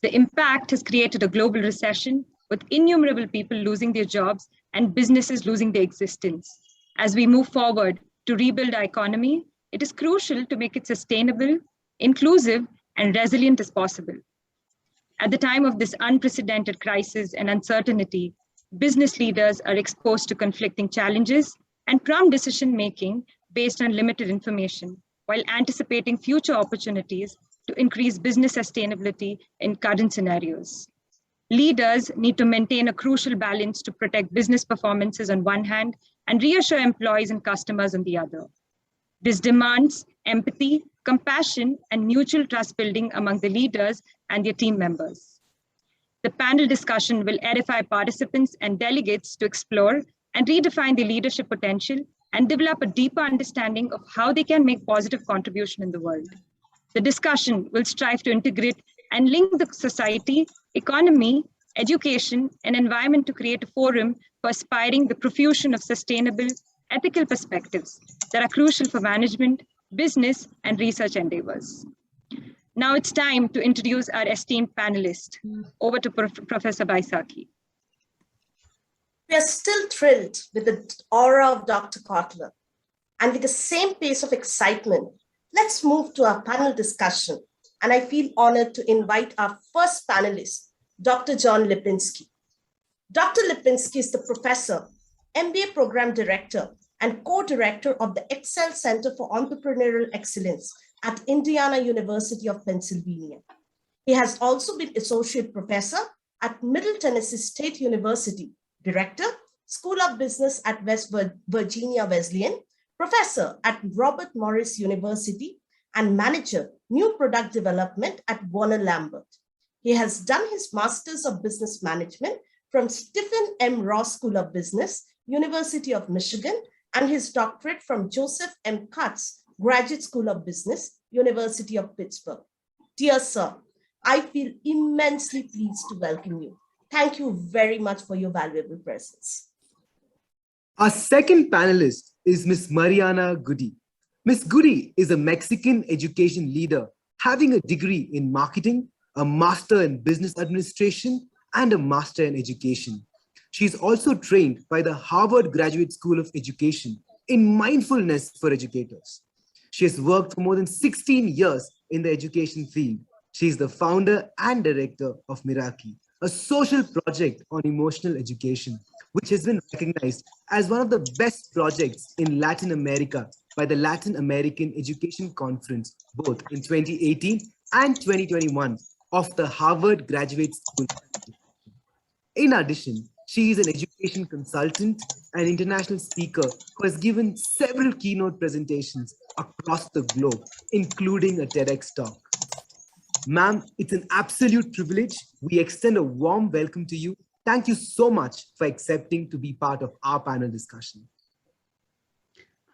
The impact has created a global recession with innumerable people losing their jobs and businesses losing their existence. As we move forward to rebuild our economy, it is crucial to make it sustainable, inclusive, and resilient as possible. At the time of this unprecedented crisis and uncertainty, business leaders are exposed to conflicting challenges and prompt decision-making based on limited information, while anticipating future opportunities to increase business sustainability in current scenarios. Leaders need to maintain a crucial balance to protect business performances on one hand and reassure employees and customers on the other. This demands empathy, compassion, and mutual trust building among the leaders and their team members. The panel discussion will edify participants and delegates to explore and redefine their leadership potential and develop a deeper understanding of how they can make positive contribution in the world. The discussion will strive to integrate and link the society, economy, education, and environment to create a forum for aspiring the profusion of sustainable, ethical perspectives that are crucial for management, business, and research endeavors. Now it's time to introduce our esteemed panelists. Over to Professor Baisakhi. We are still thrilled with the aura of Dr. Kotler, and with the same pace of excitement, let's move to our panel discussion. And I feel honored to invite our first panelist, Dr. John Lipinski. Dr. Lipinski is the professor, MBA program director, and co-director of the Excel Center for Entrepreneurial Excellence at Indiana University of Pennsylvania. He has also been associate professor at Middle Tennessee State University, director, School of Business at West Virginia Wesleyan, professor at Robert Morris University, and manager, new product development at Warner Lambert. He has done his Masters of Business Management from Stephen M. Ross School of Business, University of Michigan, and his doctorate from Joseph M. Katz Graduate School of Business, University of Pittsburgh. Dear sir, I feel immensely pleased to welcome you. Thank you very much for your valuable presence. Our second panelist is Ms. Mariana Goody. Ms. Goody is a Mexican education leader having a degree in marketing, a master in business administration, and a master in education. She is also trained by the Harvard Graduate School of Education in mindfulness for educators. She has worked for more than 16 years in the education field. She is the founder and director of Miraki, a social project on emotional education, which has been recognized as one of the best projects in Latin America by the Latin American Education Conference, both in 2018 and 2021 of the Harvard Graduate School. In addition, she is an education consultant and international speaker who has given several keynote presentations across the globe, including a TEDx talk. Ma'am, it's an absolute privilege. We extend a warm welcome to you. Thank you so much for accepting to be part of our panel discussion.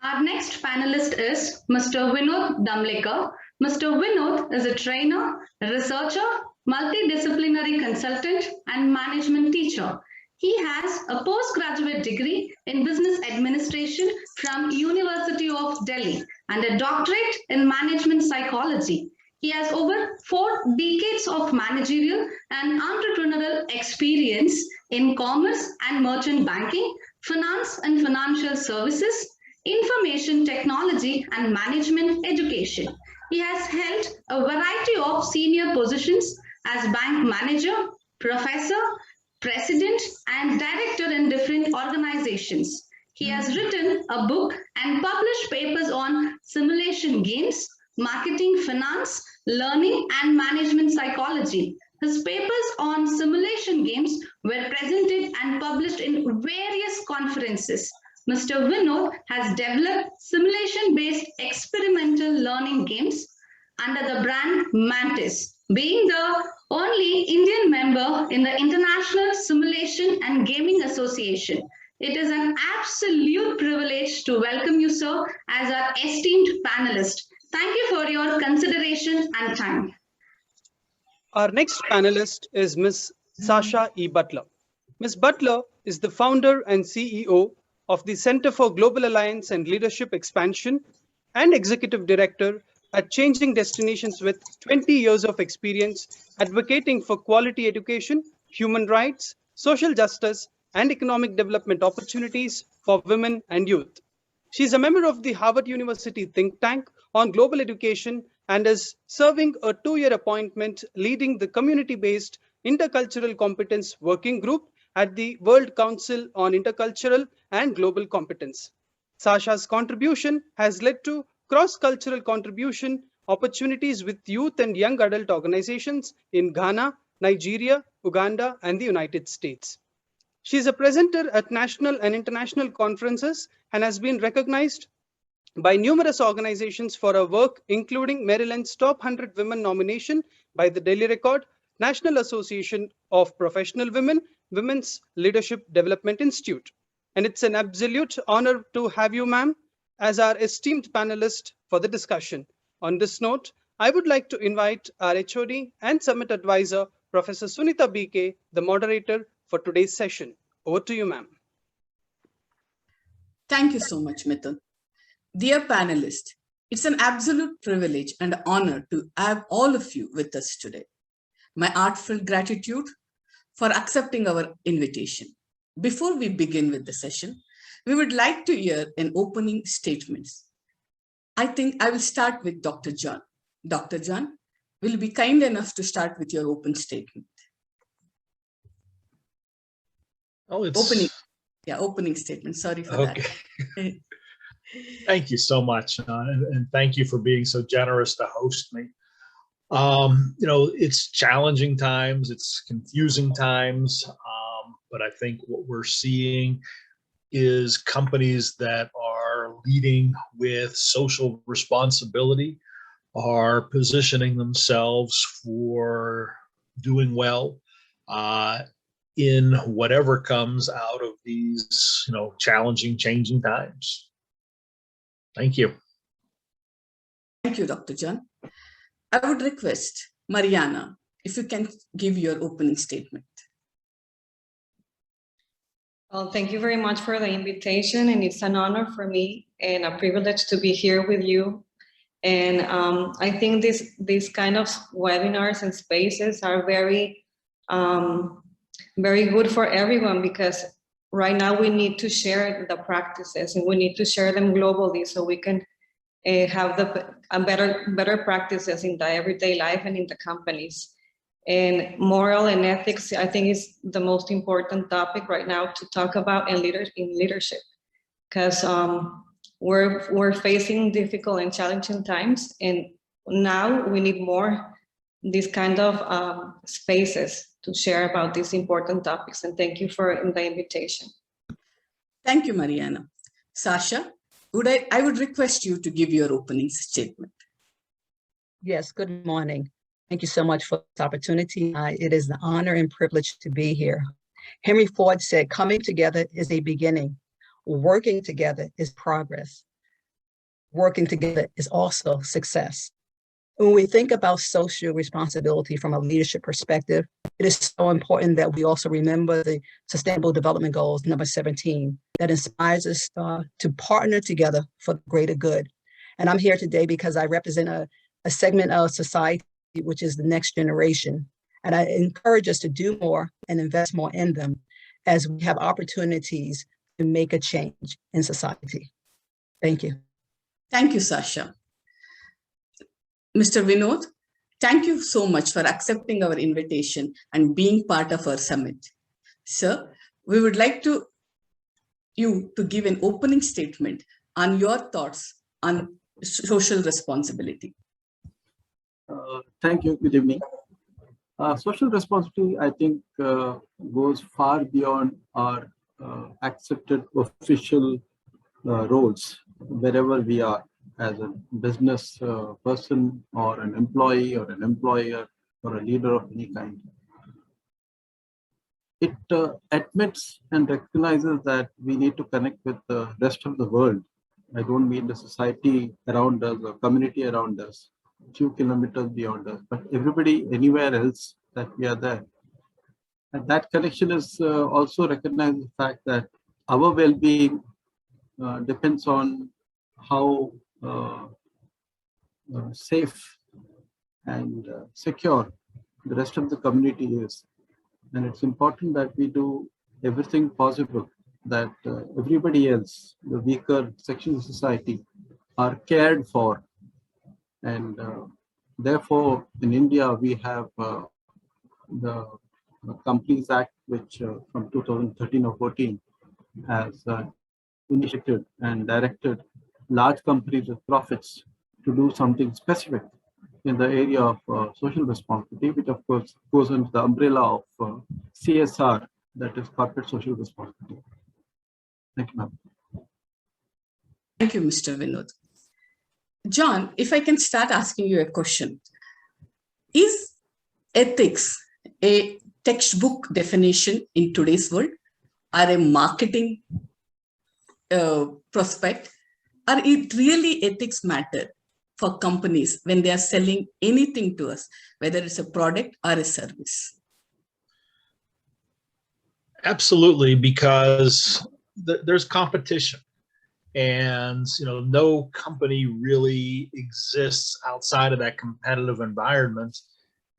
Our next panelist is Mr. Vinod Damlekar. Mr. Vinod is a trainer, researcher, multidisciplinary consultant, and management teacher. He has a postgraduate degree in business administration from University of Delhi and a doctorate in management psychology. He has over 4 decades of managerial and entrepreneurial experience in commerce and merchant banking, finance and financial services, information technology and management education. He has held a variety of senior positions as bank manager, professor, president, and director in different organizations. He has written a book and published papers on simulation games, marketing, finance, learning, and management psychology. His papers on simulation games were presented and published in various conferences. Mr. Vinod has developed simulation-based experimental learning games under the brand Mantis, being the only Indian member in the International Simulation and Gaming Association. It is an absolute privilege to welcome you, sir, as our esteemed panelist. Thank you for your consideration and time. Our next panelist is Ms. Sasha E. Butler. Ms. Butler is the founder and CEO of the Center for Global Alliance and Leadership Expansion and Executive Director at Changing Destinations with 20 years of experience advocating for quality education, human rights, social justice, and economic development opportunities for women and youth. She is a member of the Harvard University think tank on global education and is serving a 2-year appointment leading the community-based Intercultural Competence Working Group at the World Council on Intercultural and Global Competence. Sasha's contribution has led to cross-cultural contribution opportunities with youth and young adult organizations in Ghana, Nigeria, Uganda, and the United States. She is a presenter at national and international conferences and has been recognized by numerous organizations for her work, including Maryland's Top 100 Women nomination by the Daily Record, National Association of Professional Women, Women's Leadership Development Institute. And it's an absolute honor to have you, ma'am, as our esteemed panelist for the discussion. On this note, I would like to invite our HOD and Summit Advisor, Professor Sunita BK, the moderator for today's session. Over to you, ma'am. Thank you so much, Mithun. Dear panelists, it's an absolute privilege and honor to have all of you with us today. My heartfelt gratitude for accepting our invitation. Before we begin with the session, we would like to hear an opening statement. I think I will start with Dr. John. Dr. John, will you be kind enough to start with your open statement? Oh, it's opening statement. Sorry for okay. that. Thank you so much, and thank you for being so generous to host me. You know, it's challenging times, it's confusing times, but I think what we're seeing is companies that are leading with social responsibility are positioning themselves for doing well in whatever comes out of these, you know, challenging, changing times. Thank you. Thank you, Dr. John. I would request Mariana, if you can give your opening statement. Well, thank you very much for the invitation, and it's an honor for me and a privilege to be here with you. And I think these kind of webinars and spaces are very, very good for everyone, because right now we need to share the practices and we need to share them globally so we can have better practices in the everyday life and in the companies. And moral and ethics, I think, is the most important topic right now to talk about in leadership, because we're facing difficult and challenging times, and now we need more these kind of spaces to share about these important topics. And thank you for the invitation. Thank you, Mariana. Sasha, I would request you to give your opening statement. Yes, good morning. Thank you so much for this opportunity. It is an honor and privilege to be here. Henry Ford said, coming together is a beginning. Working together is progress. Working together is also success. When we think about social responsibility from a leadership perspective, it is so important that we also remember the Sustainable Development Goals, number 17, that inspires us to partner together for the greater good. And I'm here today because I represent a segment of society, which is the next generation. And I encourage us to do more and invest more in them as we have opportunities to make a change in society. Thank you. Thank you, Sasha. Mr. Vinod, thank you so much for accepting our invitation and being part of our summit. Sir, we would like you to give an opening statement on your thoughts on social responsibility. Thank you. Good evening. Social responsibility, I think, goes far beyond our accepted official roles wherever we are, as a business person or an employee or an employer or a leader of any kind. It admits and recognizes that we need to connect with the rest of the world. I don't mean the society around us or community around us, a few kilometers beyond us, but everybody anywhere else that we are there. And that connection is also recognizing the fact that our well-being depends on how safe and secure the rest of the community is. And it's important that we do everything possible that everybody else, the weaker sections of society, are cared for. And therefore, in India, we have the Companies Act, which from 2013 or 14 has initiated and directed large companies with profits to do something specific in the area of social responsibility, which of course goes under the umbrella of CSR, that is corporate social responsibility. Thank you, ma'am. Thank you, Mr. Vinod. John, if I can start asking you a question. Is ethics a textbook definition in today's world, or a marketing prospect, or it really ethics matter for companies when they are selling anything to us, whether it's a product or a service? Absolutely, because there's competition, and no company really exists outside of that competitive environment.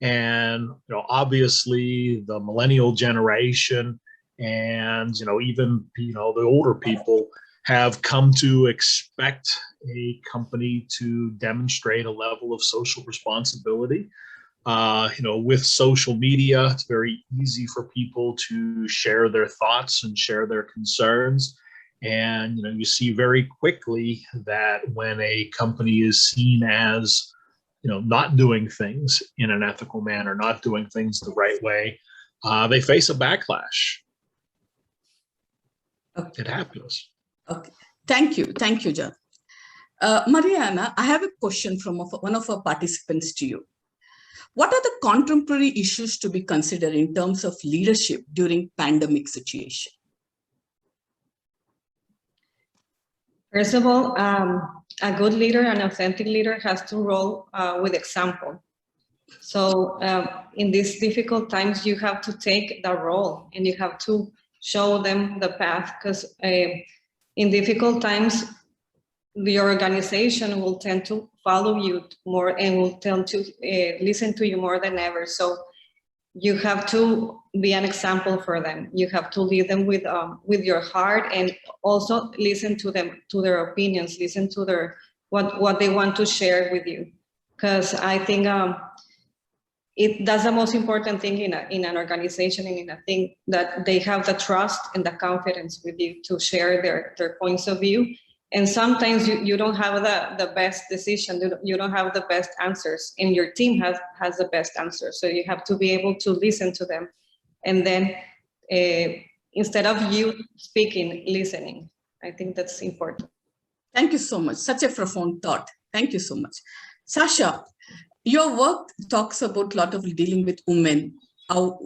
And obviously the millennial generation and even the older people have come to expect a company to demonstrate a level of social responsibility. With social media, it's very easy for people to share their thoughts and share their concerns. And, you see very quickly that when a company is seen as, not doing things in an ethical manner, not doing things the right way, they face a backlash. Okay. It happens. Okay. Thank you. Thank you, John. Mariana, I have a question from one of our participants to you. What are the contemporary issues to be considered in terms of leadership during pandemic situation? First of all, a good leader, an authentic leader, has to roll with example. So in these difficult times, you have to take that role and you have to show them the path, because in difficult times, the organization will tend to follow you more and will tend to listen to you more than ever. So you have to be an example for them. You have to lead them with your heart, and also listen to them, to their opinions, listen to their what they want to share with you. Because I think that's the most important thing in an organization and in a thing, that they have the trust and the confidence with you to share their points of view. And sometimes you don't have the best decision, you don't have the best answers, and your team has the best answers. So you have to be able to listen to them. And then instead of you speaking, listening. I think that's important. Thank you so much. Such a profound thought. Thank you so much. Sasha, your work talks about a lot of dealing with women, how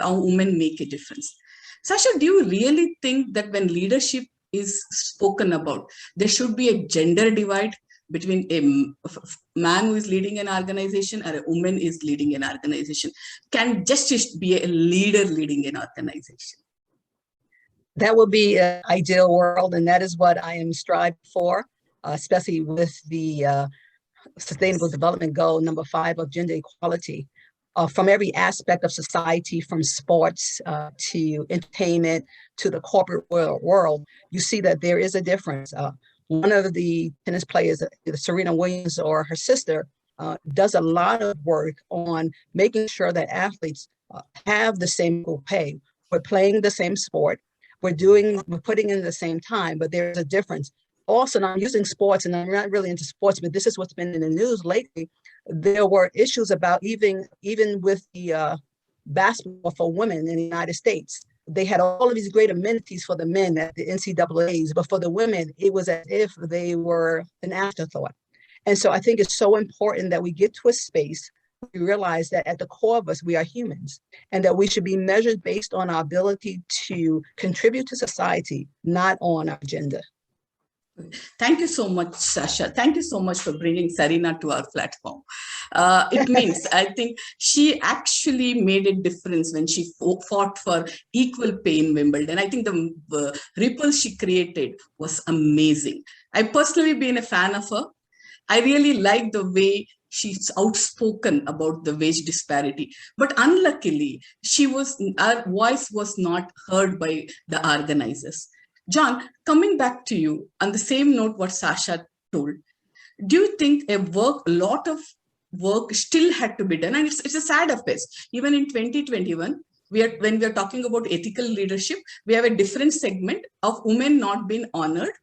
how women make a difference. Sasha, do you really think that when leadership is spoken about, there should be a gender divide between a man who is leading an organization or a woman is leading an organization? Can justice be a leader leading an organization? That would be an ideal world, and that is what I am striving for, especially with the Sustainable Development Goal number 5 of gender equality. From every aspect of society, from sports to entertainment to the corporate world, you see that there is a difference. One of the tennis players, Serena Williams, or her sister, does a lot of work on making sure that athletes have the same equal pay. We're playing the same sport. We're putting in the same time, but there's a difference. Also, and I'm using sports, and I'm not really into sports, but this is what's been in the news lately. There were issues about even with the basketball for women in the United States. They had all of these great amenities for the men at the NCAAs, but for the women, it was as if they were an afterthought. And so I think it's so important that we get to a space where we realize that at the core of us, we are humans, and that we should be measured based on our ability to contribute to society, not on our gender. Thank you so much, Sasha. Thank you so much for bringing Serena to our platform. It means, I think she actually made a difference when she fought for equal pay in Wimbledon. I think the ripple she created was amazing. I've personally been a fan of her. I really like the way she's outspoken about the wage disparity. But unluckily, our voice was not heard by the organizers. John, coming back to you on the same note what Sasha told, do you think a lot of work still had to be done? And it's a sad affair. Even in 2021, when we are talking about ethical leadership, we have a different segment of women not being honored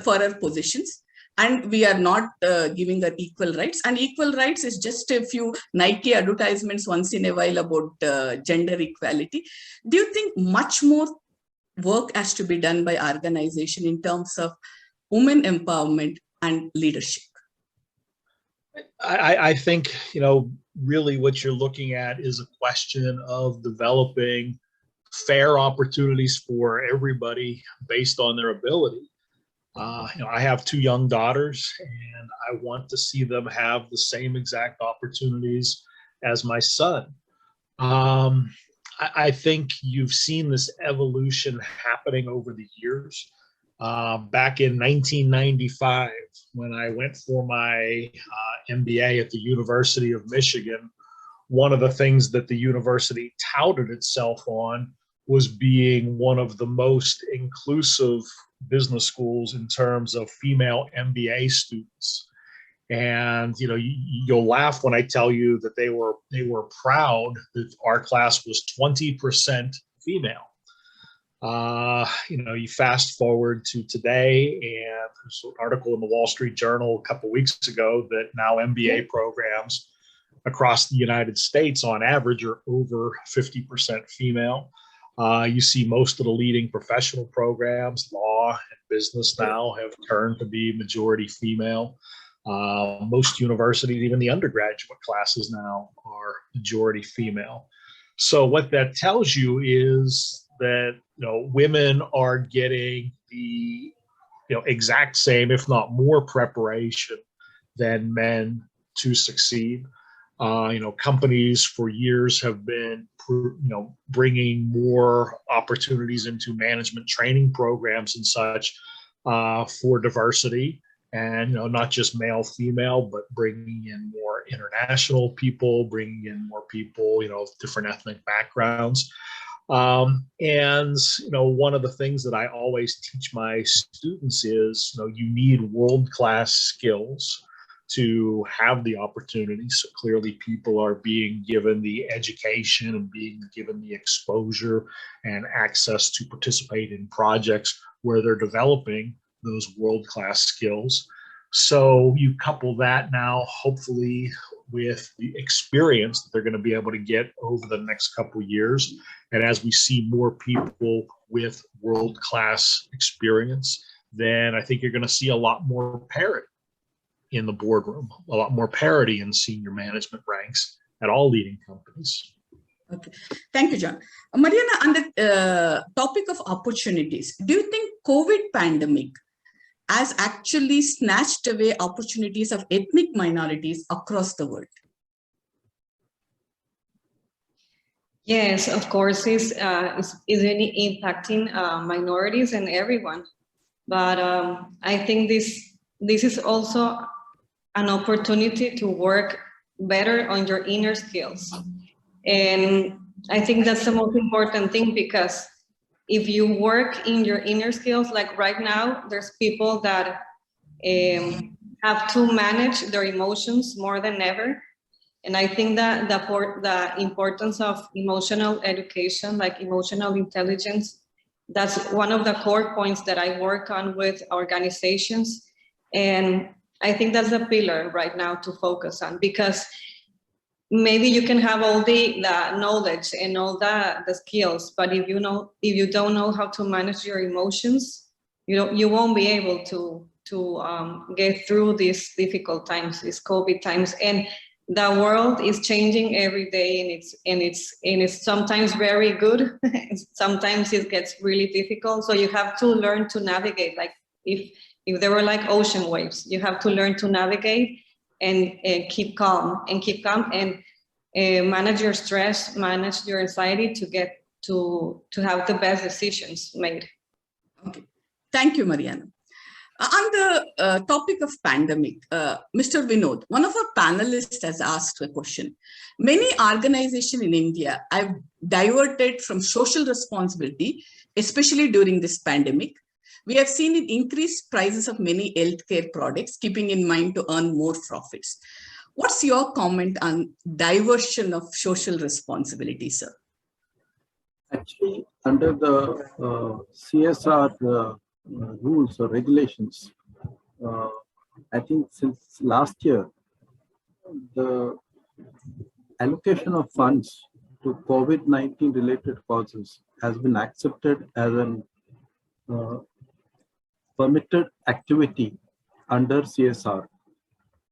for our positions. And we are not giving her equal rights. And equal rights is just a few Nike advertisements once in a while about gender equality. Do you think much more work has to be done by organization in terms of women empowerment and leadership? I think, really what you're looking at is a question of developing fair opportunities for everybody based on their ability. I have 2 young daughters, and I want to see them have the same exact opportunities as my son. I think you've seen this evolution happening over the years. Back in 1995, when I went for my MBA at the University of Michigan, one of the things that the university touted itself on was being one of the most inclusive business schools in terms of female MBA students. And you'll laugh when I tell you that they were proud that our class was 20% female. You fast forward to today, and there's an article in the Wall Street Journal a couple of weeks ago that now MBA programs across the United States on average are over 50% female. You see most of the leading professional programs, law and business now, have turned to be majority female. Most universities, even the undergraduate classes now, are majority female. So what that tells you is that women are getting the exact same, if not more, preparation than men to succeed. Companies for years have been bringing more opportunities into management training programs and such for diversity, and not just male, female, but bringing in more international people, bringing in more people of different ethnic backgrounds. And one of the things that I always teach my students is you need world-class skills to have the opportunity. So clearly people are being given the education and being given the exposure and access to participate in projects where they're developing those world-class skills. So you couple that now, hopefully, with the experience that they're going to be able to get over the next couple of years. And as we see more people with world-class experience, then I think you're going to see a lot more parity in the boardroom, a lot more parity in senior management ranks at all leading companies. Okay, thank you, John. Mariana, on the topic of opportunities, do you think COVID pandemic has actually snatched away opportunities of ethnic minorities across the world? Yes, of course, it's really impacting minorities and everyone. But I think this is also an opportunity to work better on your inner skills. And I think that's the most important thing, because if you work in your inner skills, like right now, there's people that have to manage their emotions more than ever. And I think that the importance of emotional education, like emotional intelligence, that's one of the core points that I work on with organizations. And I think that's a pillar right now to focus on, because maybe you can have all the knowledge and all the skills, but if you don't know how to manage your emotions, you won't be able to get through these difficult times, these COVID times. And the world is changing every day, and it's sometimes very good. Sometimes it gets really difficult. So you have to learn to navigate. Like if there were like ocean waves, you have to learn to navigate and keep calm and manage your stress, manage your anxiety to get to have the best decisions made. Okay, thank you, Mariana. On the topic of pandemic, Mr. Vinod, one of our panelists has asked a question. Many organizations in India have diverted from social responsibility, especially during this pandemic. We have seen an increased prices of many healthcare products, keeping in mind to earn more profits. What's your comment on diversion of social responsibility, sir? Actually, under the CSR rules or regulations, I think since last year, the allocation of funds to COVID-19 related causes has been accepted as an permitted activity under CSR.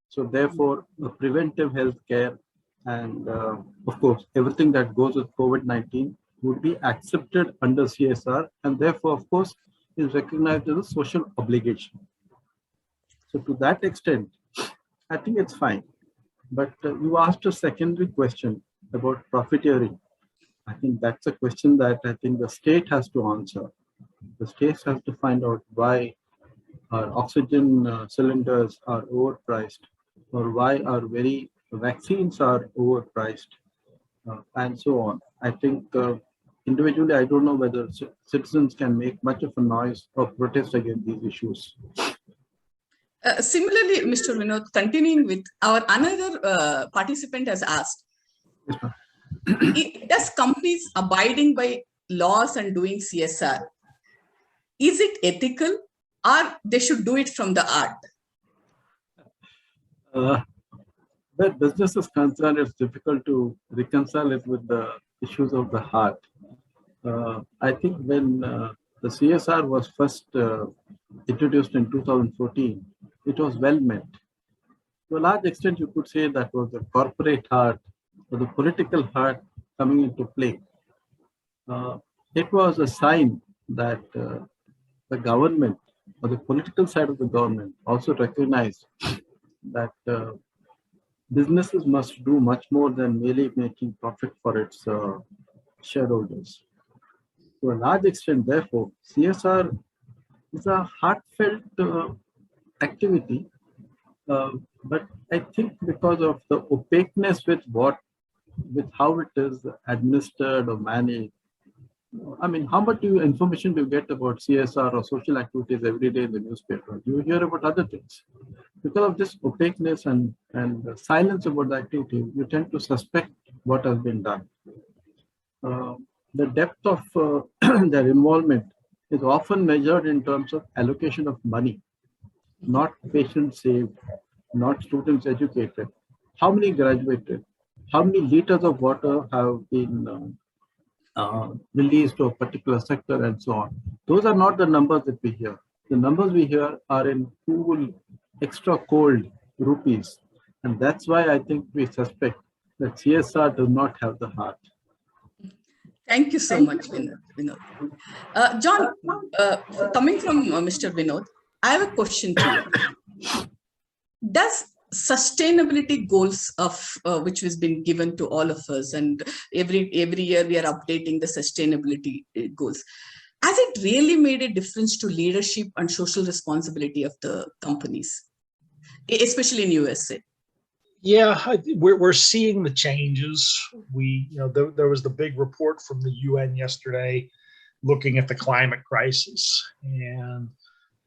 So therefore, preventive health care and of course, everything that goes with COVID-19 would be accepted under CSR, and therefore, of course, is recognized as a social obligation. So to that extent, I think it's fine. But you asked a secondary question about profiteering. I think that's a question that I think the state has to answer. The state has to find out why our oxygen cylinders are overpriced, or why our very vaccines are overpriced, and so on. I think individually, I don't know whether citizens can make much of a noise or protest against these issues. Similarly, Mr. Vinod, continuing with our another participant has asked, does companies abiding by laws and doing CSR, is it ethical, or they should do it from the art? Where business is concerned, it's difficult to reconcile it with the issues of the heart. I think when the CSR was first introduced in 2014, it was well meant. To a large extent, you could say that was the corporate heart or the political heart coming into play. It was a sign that the government or the political side of the government also recognized that businesses must do much more than merely making profit for its shareholders. To a large extent, therefore, CSR is a heartfelt activity, but I think because of the opaqueness with how it is administered or managed. I mean, how much information do you get about CSR or social activities every day in the newspaper? You hear about other things. Because of this opaqueness and silence about the activity, you tend to suspect what has been done. The depth of their involvement is often measured in terms of allocation of money, not patients saved, not students educated, how many graduated, how many liters of water have been released to a particular sector, and so on. Those are not the numbers that we hear. The numbers we hear are in cool, extra cold rupees. And that's why I think we suspect that CSR does not have the heart. Thank you so much, Vinod. John, coming from Mr. Vinod, I have a question to you. Does sustainability goals of which has been given to all of us, and every year we are updating the sustainability goals, has it really made a difference to leadership and social responsibility of the companies, especially in USA? Yeah, we're seeing the changes. There was the big report from the UN yesterday looking at the climate crisis, and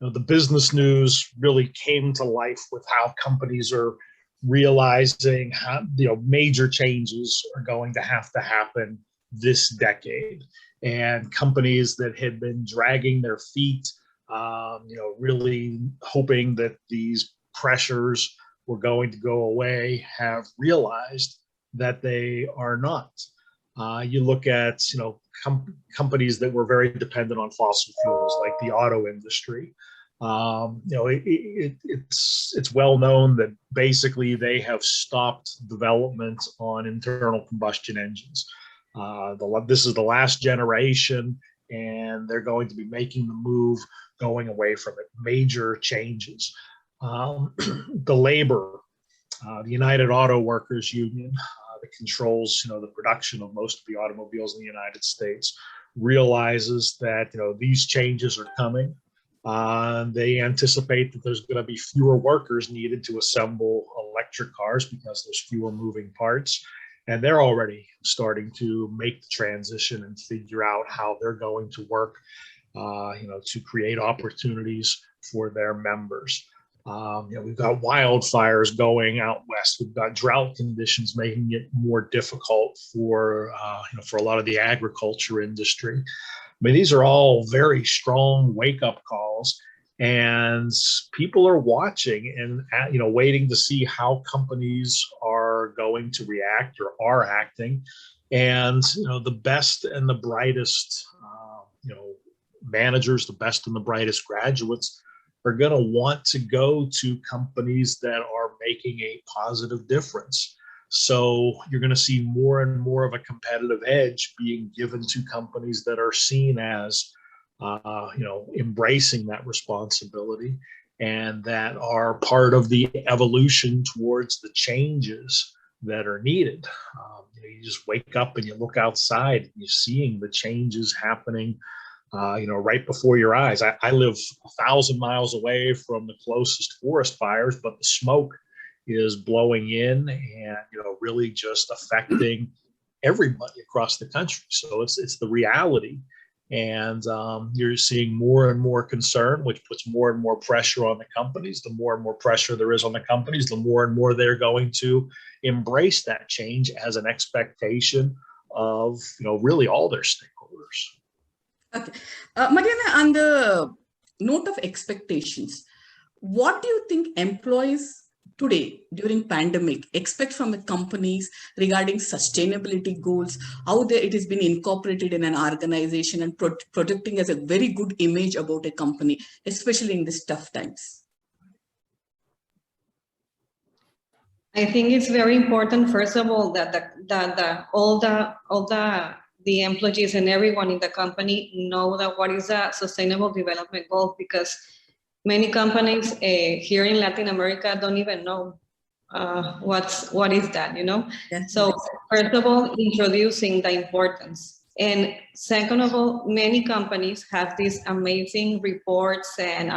the business news really came to life with how companies are realizing how major changes are going to happen this decade, and companies that had been dragging their feet, really hoping that these pressures were going to go away, have realized that they are not. You look at companies that were very dependent on fossil fuels, like the auto industry. It's well known that basically they have stopped development on internal combustion engines. This is the last generation, and they're going to be making the move, going away from it. Major changes. The labor, the United Auto Workers Union, that controls the production of most of the automobiles in the United States, realizes that these changes are coming. They anticipate that there's going to be fewer workers needed to assemble electric cars because there's fewer moving parts. And they're already starting to make the transition and figure out how they're going to work, to create opportunities for their members. We've got wildfires going out west. We've got drought conditions making it more difficult for a lot of the agriculture industry. I mean, these are all very strong wake-up calls, and people are watching and waiting to see how companies are going to react or are acting. And the best and the brightest, managers, the best and the brightest graduates are going to want to go to companies that are making a positive difference. So you're going to see more and more of a competitive edge being given to companies that are seen as, embracing that responsibility and that are part of the evolution towards the changes that are needed. You just wake up and you look outside and you're seeing the changes happening right before your eyes. I live 1,000 miles away from the closest forest fires, but the smoke is blowing in and really just affecting everybody across the country. So it's the reality, and you're seeing more and more concern, which puts more and more pressure on the companies. The more and more pressure there is on the companies, the more and more they're going to embrace that change as an expectation of really all their stakeholders. Okay. Mariana, on the note of expectations, what do you think employees today during pandemic expect from the companies regarding sustainability goals, how it has been incorporated in an organization and projecting as a very good image about a company, especially in these tough times? I think it's very important, first of all, that all the employees and everyone in the company know that what is a sustainable development goal, because many companies here in Latin America don't even know what is that, Yes. So first of all, introducing the importance. And second of all, many companies have these amazing reports and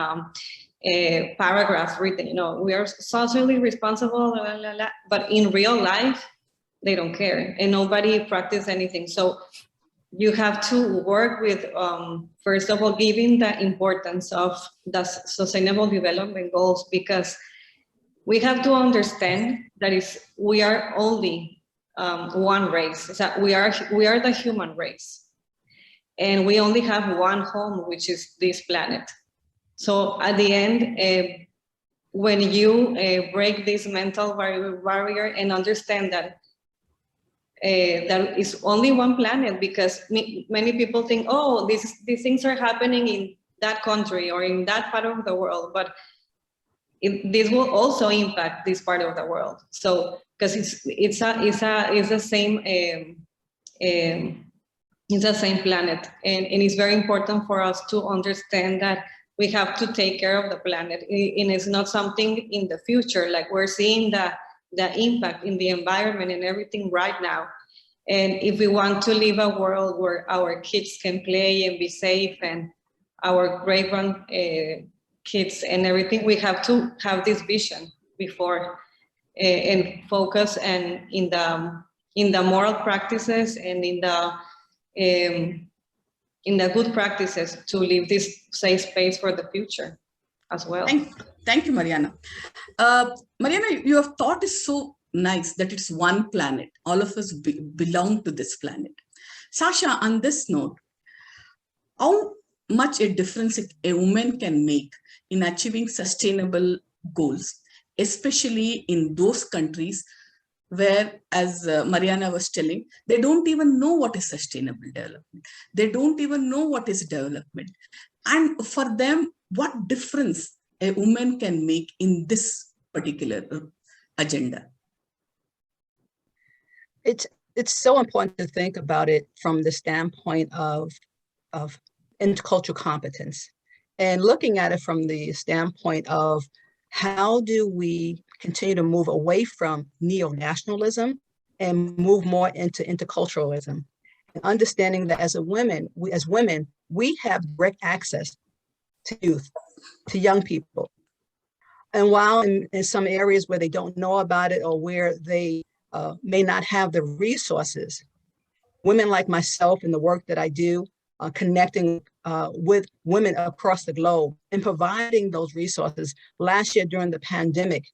paragraphs written, we are socially responsible, blah, blah, blah. But in real life, they don't care and nobody practices anything. So you have to work with, first of all, giving the importance of the sustainable development goals, because we have to understand that we are only one race. That we are the human race, and we only have one home, which is this planet. So at the end, when you break this mental barrier and understand that there is only one planet, because many people think, oh, these things are happening in that country or in that part of the world, but this will also impact this part of the world. So because it's the same planet, and it's very important for us to understand that we have to take care of the planet, and it's not something in the future. Like, we're seeing the impact in the environment and everything right now. And if we want to live a world where our kids can play and be safe, and our great-grand kids and everything, we have to have this vision before and focus and in the moral practices and in the good practices to leave this safe space for the future as well. Thank you, Mariana. Mariana, your thought is so nice that it's one planet. All of us belong to this planet. Sasha, on this note, how much a difference a woman can make in achieving sustainable goals, especially in those countries where, as Mariana was telling, they don't even know what is sustainable development. They don't even know what is development. And for them, what difference a woman can make in this particular agenda? It's so important to think about it from the standpoint of intercultural competence, and looking at it from the standpoint of how do we continue to move away from neo-nationalism and move more into interculturalism, and understanding that as women, we have direct access to youth, to young people. And while in some areas where they don't know about it or where they may not have the resources, women like myself and the work that I do, connecting with women across the globe and providing those resources. Last year during the pandemic,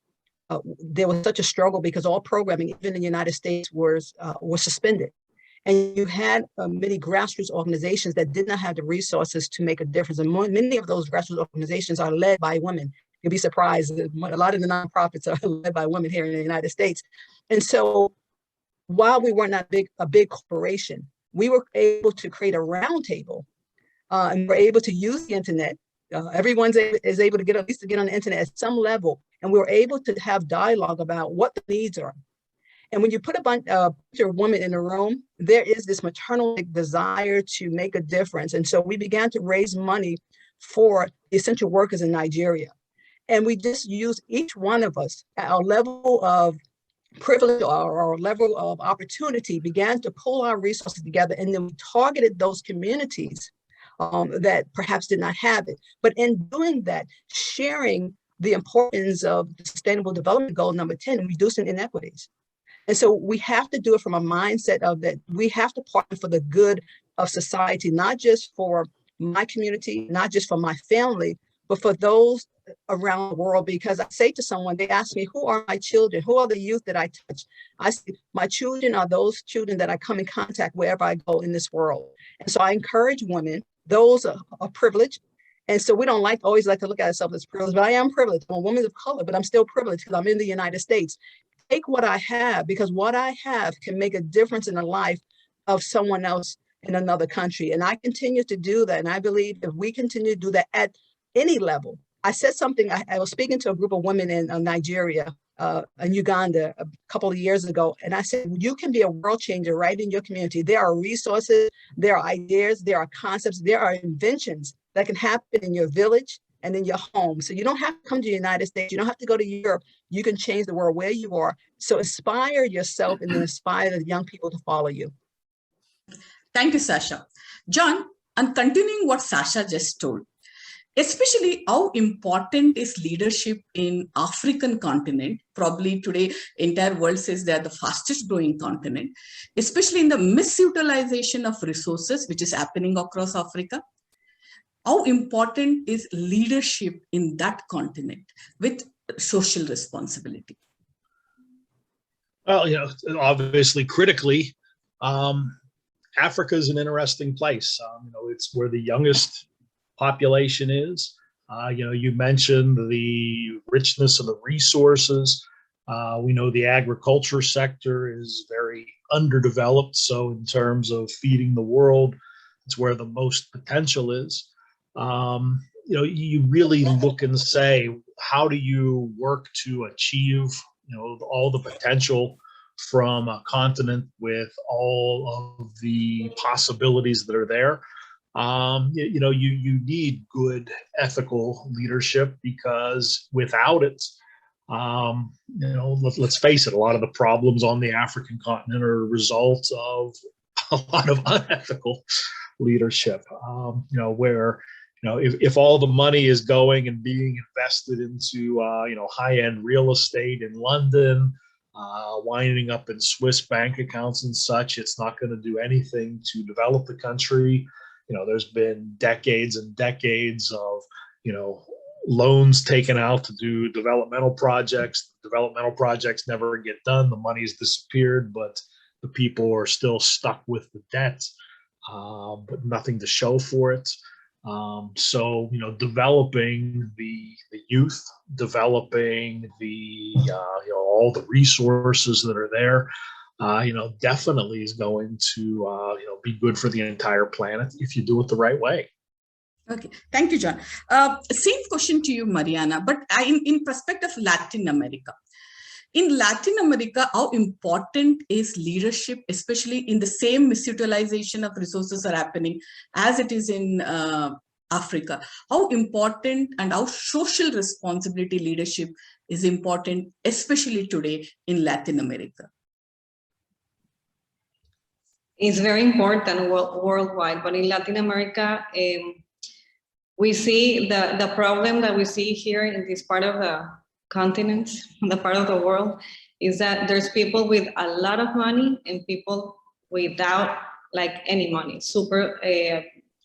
there was such a struggle because all programming, even in the United States, was suspended. And you had many grassroots organizations that did not have the resources to make a difference. And many of those grassroots organizations are led by women. You'll be surprised that a lot of the nonprofits are led by women here in the United States. And so while we were not a big corporation, we were able to create a roundtable and we're able to use the internet. Everyone is able to at least to get on the internet at some level. And we were able to have dialogue about what the needs are. And when you put a bunch of women in a room, there is this maternal desire to make a difference. And so we began to raise money for essential workers in Nigeria. And we just used each one of us at our level of privilege or our level of opportunity, began to pull our resources together. And then we targeted those communities that perhaps did not have it. But in doing that, sharing the importance of the Sustainable Development Goal number 10, reducing inequities. And so we have to do it from a mindset of that we have to partner for the good of society, not just for my community, not just for my family, but for those around the world. Because I say to someone, they ask me, who are my children? Who are the youth that I touch? I say, my children are those children that I come in contact wherever I go in this world. And so I encourage women, those are privileged. And so we don't always like to look at ourselves as privileged, but I am privileged. I'm a woman of color, but I'm still privileged because I'm in the United States. Take what I have, because what I have can make a difference in the life of someone else in another country. And I continue to do that. And I believe if we continue to do that at any level. I said something, I was speaking to a group of women in Nigeria, in Uganda a couple of years ago. And I said, you can be a world changer right in your community. There are resources, there are ideas, there are concepts, there are inventions that can happen in your village and in your home. So you don't have to come to the United States. You don't have to go to Europe. You can change the world where you are. So inspire yourself and then inspire the young people to follow you. Thank you, Sasha. John, and continuing what Sasha just told, especially how important is leadership in African continent. Probably today, entire world says they are the fastest growing continent, especially in the misutilization of resources, which is happening across Africa. How important is leadership in that continent with social responsibility? Well, obviously critically, Africa is an interesting place. It's where the youngest population is. You mentioned the richness of the resources. We know the agriculture sector is very underdeveloped. So in terms of feeding the world, it's where the most potential is. You really look and say, how do you work to achieve, all the potential from a continent with all of the possibilities that are there? You need good ethical leadership, because without it, let's face it, a lot of the problems on the African continent are a result of a lot of unethical leadership, where if all the money is going and being invested into high-end real estate in London, winding up in Swiss bank accounts and such, it's not going to do anything to develop the country. There's been decades and decades of loans taken out to do developmental projects. Developmental projects never get done. The money's disappeared, but the people are still stuck with the debt, but nothing to show for it. So developing the youth, developing the all the resources that are there, definitely is going to be good for the entire planet if you do it the right way. Okay, thank you, John. Same question to you, Mariana, but in perspective of Latin America. In Latin America, how important is leadership, especially in the same misutilization of resources are happening as it is in Africa? How important and how social responsibility leadership is important, especially today in Latin America? It's very important worldwide, but in Latin America, we see the problem that we see here in this part of the continent, the part of the world, is that there's people with a lot of money and people without like any money,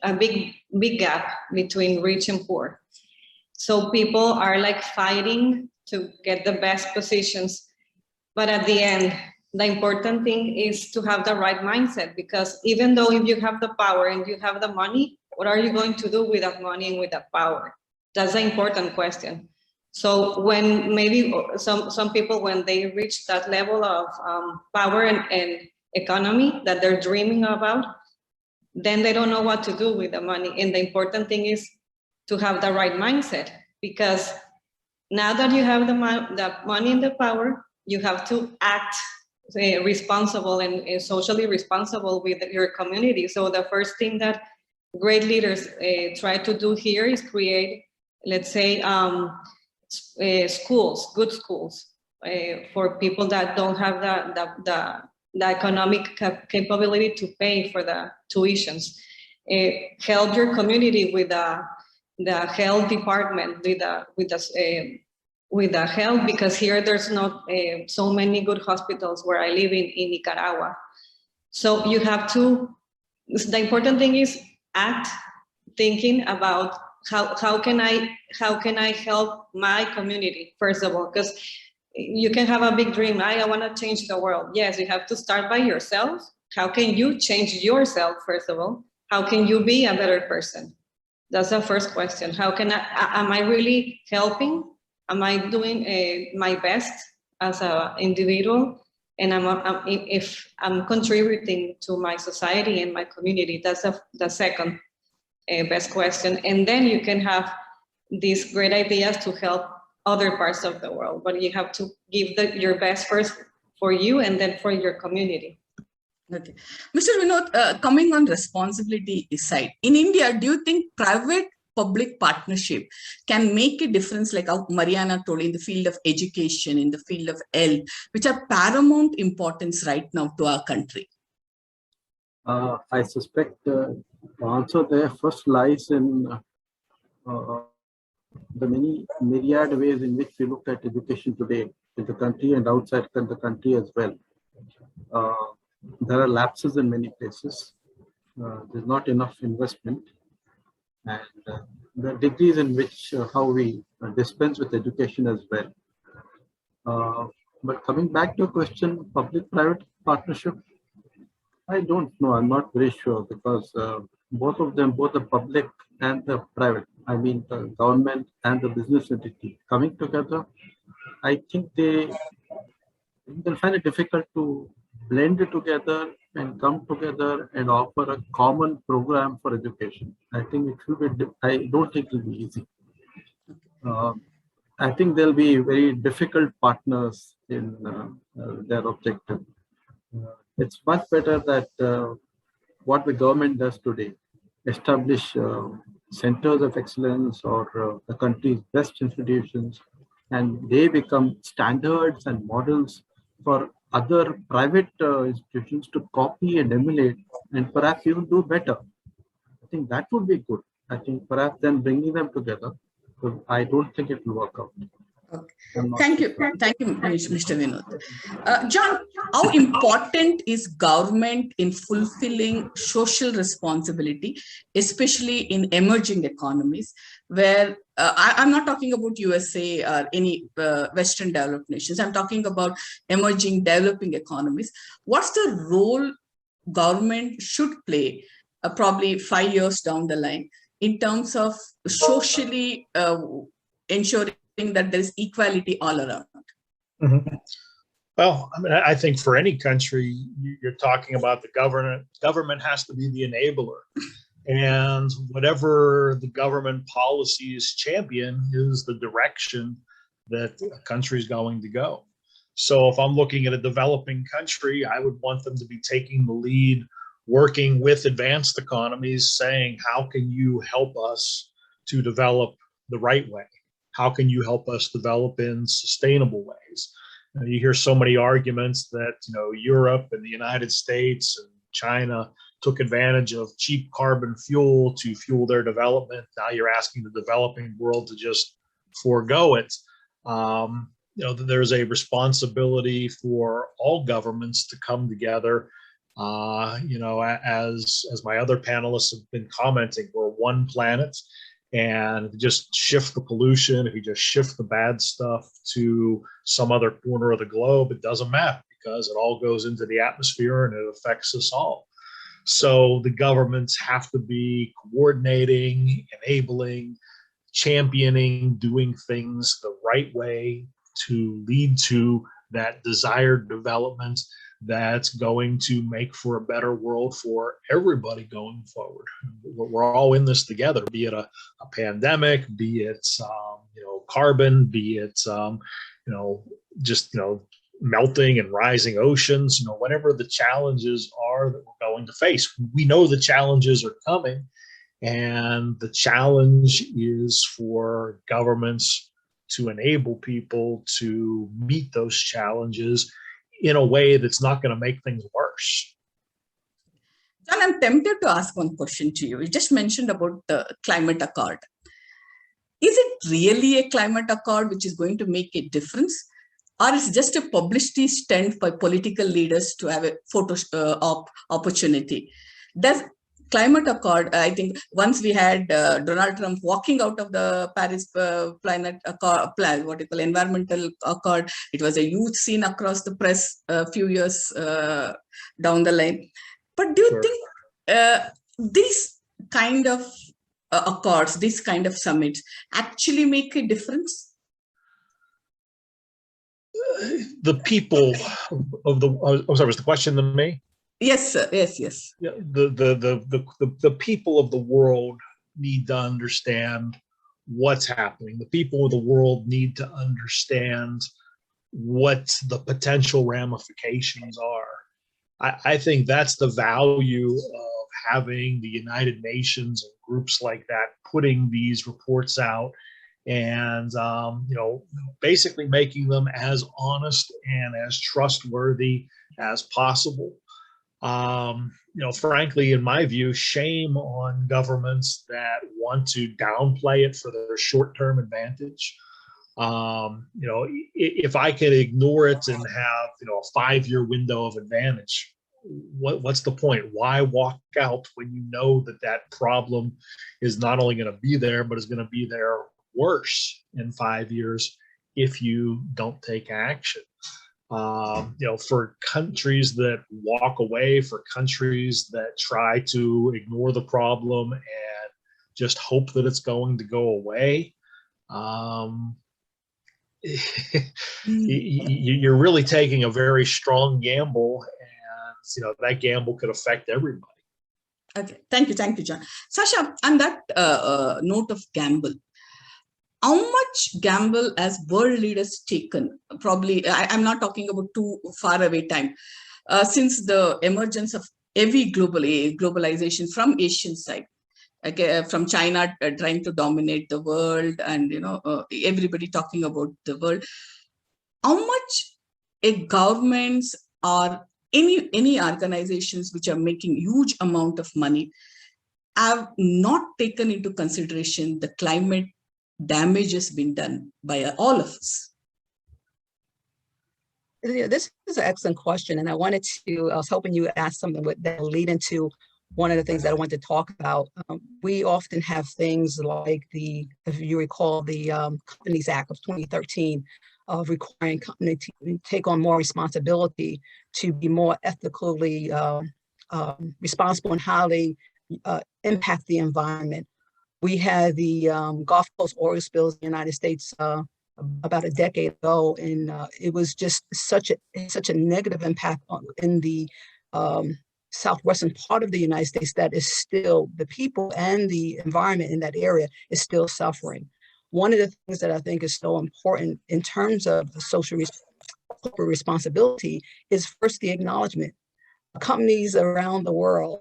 a big gap between rich and poor. So people are like fighting to get the best positions. But at the end, the important thing is to have the right mindset, because even though if you have the power and you have the money, what are you going to do with that money and with that power? That's the important question. So when maybe some people, when they reach that level of power and economy that they're dreaming about, then they don't know what to do with the money. And the important thing is to have the right mindset, because now that you have the money and the power, you have to act responsible and socially responsible with your community. So the first thing that great leaders try to do here is create, let's say, schools, good schools for people that don't have the economic capability to pay for the tuitions. Help your community with the health department, with the health, because here there's not so many good hospitals where I live in Nicaragua. So you have to, the important thing is act, thinking about how can I help my community, first of all, because you can have a big dream. I want to change the world. Yes, you have to start by yourself. How can you change yourself, first of all? How can you be a better person? That's the first question. How can am I really helping? Am I doing my best as an individual? And if I'm contributing to my society and my community, that's the second best question. And then you can have these great ideas to help other parts of the world, but you have to give your best first for you and then for your community. Okay. Mr. Vinod, coming on responsibility side, in India, do you think private-public partnership can make a difference, like how Mariana told, in the field of education, in the field of health, which are paramount importance right now to our country? I suspect the answer there first lies in the many myriad ways in which we look at education today in the country and outside the country as well. There are lapses in many places. There's not enough investment, and the degrees in which how we dispense with education as well. But coming back to your question, public-private partnership, I don't know. I'm not very sure, because both of them, both the public and the private, I mean the government and the business entity coming together, I think they'll find it difficult to blend it together and come together and offer a common program for education. I think it will be, I don't think it will be easy. I think they'll be very difficult partners in their objective. It's much better that what the government does today, establish centers of excellence or the country's best institutions, and they become standards and models for other private institutions to copy and emulate, and perhaps even do better. I think that would be good. I think perhaps then bringing them together, I don't think it will work out. Okay. Thank you, Mr. Vinod. John, how important is government in fulfilling social responsibility, especially in emerging economies, where I'm not talking about USA or any Western developed nations. I'm talking about emerging developing economies. What's the role government should play probably 5 years down the line in terms of socially ensuring that there is equality all around? Mm-hmm. Well, I mean, I think for any country, you're talking about the government has to be the enabler. And whatever the government policies champion is the direction that a country is going to go. So if I'm looking at a developing country, I would want them to be taking the lead, working with advanced economies, saying, how can you help us to develop the right way? How can you help us develop in sustainable ways? You hear so many arguments that Europe and the United States and China took advantage of cheap carbon fuel to fuel their development. Now you're asking the developing world to just forego it. There's a responsibility for all governments to come together. As my other panelists have been commenting, we're one planet, and if you just shift the pollution, if you just shift the bad stuff to some other corner of the globe, it doesn't matter because it all goes into the atmosphere and it affects us all. So the governments have to be coordinating, enabling, championing, doing things the right way to lead to that desired development that's going to make for a better world for everybody going forward. We're all in this together, be it a pandemic, be it carbon, be it melting and rising oceans, whatever the challenges are that we're going to face. We know the challenges are coming, and the challenge is for governments to enable people to meet those challenges in a way that's not going to make things worse. John, I'm tempted to ask one question to you. You just mentioned about the climate accord. Is it really a climate accord which is going to make a difference? Or is it just a publicity stunt by political leaders to have a photo op opportunity? Does climate accord, I think once we had Donald Trump walking out of the Paris environmental accord, it was a huge scene across the press a few years down the line. But do you think these kind of accords, these kind of summits actually make a difference? The people of the, oh, sorry, was the question to me? Yes, sir. Yes. Yeah, the people of the world need to understand what's happening. The people of the world need to understand what the potential ramifications are. I think that's the value of having the United Nations and groups like that putting these reports out and basically making them as honest and as trustworthy as possible. Frankly, in my view, shame on governments that want to downplay it for their short-term advantage. If I could ignore it and have, a 5-year window of advantage, what's the point? Why walk out when you know that problem is not only going to be there, but is going to be there worse in 5 years if you don't take action? For countries that walk away, for countries that try to ignore the problem and just hope that it's going to go away, you're really taking a very strong gamble, and that gamble could affect everybody. Okay, thank you, John. Sasha, on that note of gamble, how much gamble has world leaders taken? Probably, I'm not talking about too far away time, since the emergence of heavy globalization from Asian side, from China trying to dominate the world, and everybody talking about the world. How much governments or any organizations which are making huge amount of money have not taken into consideration the climate damage has been done by all of us? This is an excellent question, and I was hoping you would ask something that will lead into one of the things that I wanted to talk about. We often have things like if you recall, the Companies Act of 2013 of requiring companies to take on more responsibility, to be more ethically responsible in how they impact the environment. We had the Gulf Coast oil spills in the United States about a decade ago, and it was just such a negative impact in the southwestern part of the United States that is still, the people and the environment in that area is still suffering. One of the things that I think is so important in terms of social corporate responsibility is first the acknowledgement. Companies around the world,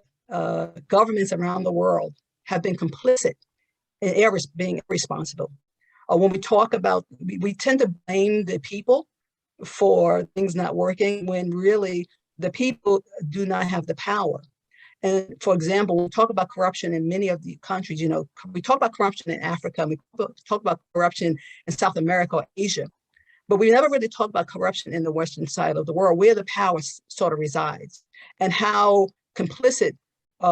governments around the world have been complicit in being irresponsible. When we talk about, we tend to blame the people for things not working when really the people do not have the power. And for example, we talk about corruption in many of the countries, you know, we talk about corruption in Africa, we talk about corruption in South America or Asia, but we never really talk about corruption in the Western side of the world, where the power sort of resides, and how complicit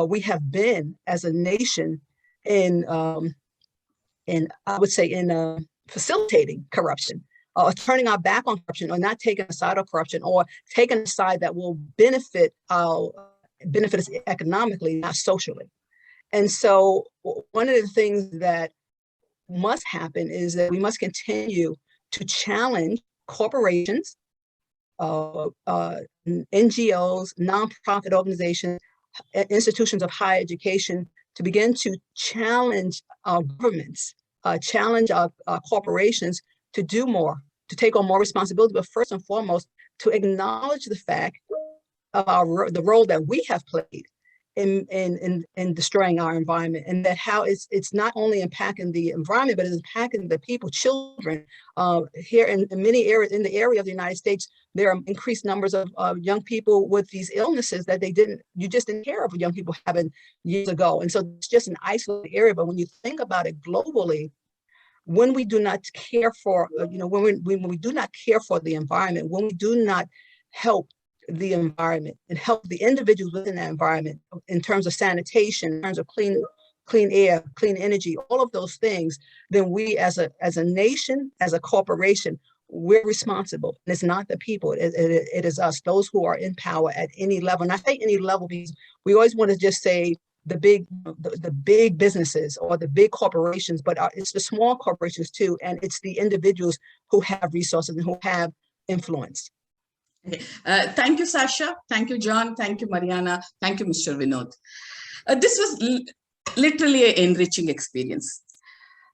we have been as a nation in I would say in facilitating corruption, or turning our back on corruption, or not taking a side of corruption, or taking a side that will benefit us economically, not socially. And so one of the things that must happen is that we must continue to challenge corporations, NGOs, nonprofit organizations, institutions of higher education, to begin to challenge our governments, challenge our corporations to do more, to take on more responsibility, but first and foremost, to acknowledge the fact of the role that we have played in destroying our environment, and that how it's not only impacting the environment, but it's impacting the people, children. Here in many areas, in the area of the United States, there are increased numbers of young people with these illnesses that you just didn't hear of young people having years ago. And so it's just an isolated area. But when you think about it globally, when we do not care for, when we do not care for the environment, when we do not help the environment and help the individuals within that environment in terms of sanitation, in terms of clean air, clean energy, all of those things, then we as a nation, as a corporation, we're responsible. And it's not the people, it is us, those who are in power at any level. And I say any level because we always want to just say the big businesses or the big corporations, but it's the small corporations too. And it's the individuals who have resources and who have influence. Okay. Thank you, Sasha. Thank you, John. Thank you, Mariana. Thank you, Mr. Vinod. This was literally an enriching experience.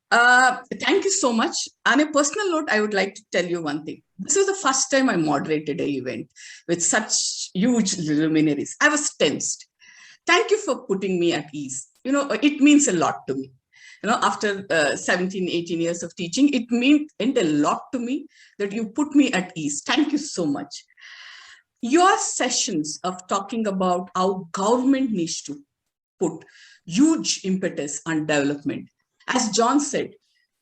Thank you so much. On a personal note, I would like to tell you one thing. This was the first time I moderated an event with such huge luminaries. I was tensed. Thank you for putting me at ease. You know, it means a lot to me. You know, after 17, 18 years of teaching, it meant a lot to me that you put me at ease. Thank you so much. Your sessions of talking about how government needs to put huge impetus on development. As John said,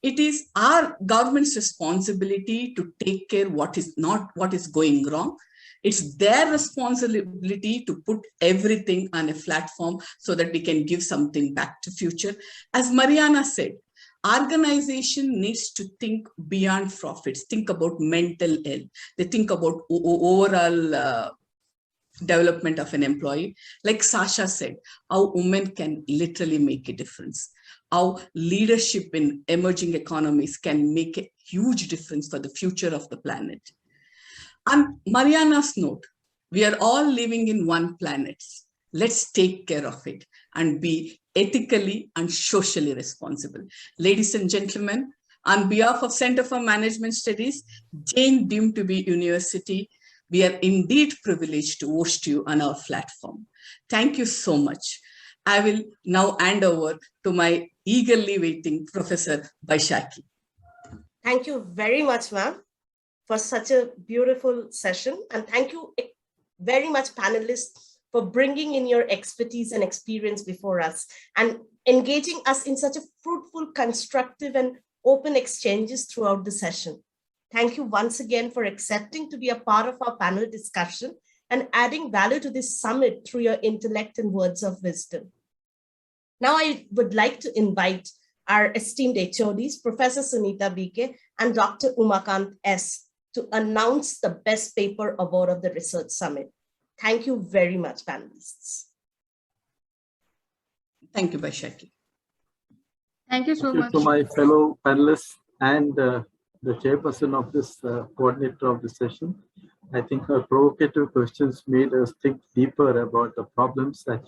it is our government's responsibility to take care what is going wrong. It's their responsibility to put everything on a platform so that we can give something back to future. As Mariana said, organization needs to think beyond profits, think about mental health. They think about overall development of an employee. Like Sasha said, how women can literally make a difference. How leadership in emerging economies can make a huge difference for the future of the planet. On Mariana's note, we are all living in one planet. Let's take care of it and be ethically and socially responsible. Ladies and gentlemen, on behalf of Center for Management Studies, Jain deemed to be University, we are indeed privileged to host you on our platform. Thank you so much. I will now hand over to my eagerly waiting Professor Baishakhi. Thank you very much, ma'am, for such a beautiful session. And thank you very much, panelists, for bringing in your expertise and experience before us and engaging us in such a fruitful, constructive, and open exchanges throughout the session. Thank you once again for accepting to be a part of our panel discussion and adding value to this summit through your intellect and words of wisdom. Now I would like to invite our esteemed HODs, Professor Sunita BK and Dr. Umakant S, to announce the Best Paper Award of the Research Summit. Thank you very much, panelists. Thank you, Baishakhi. Thank you so much. To my fellow panelists and the chairperson of this coordinator of the session. I think her provocative questions made us think deeper about the problems that you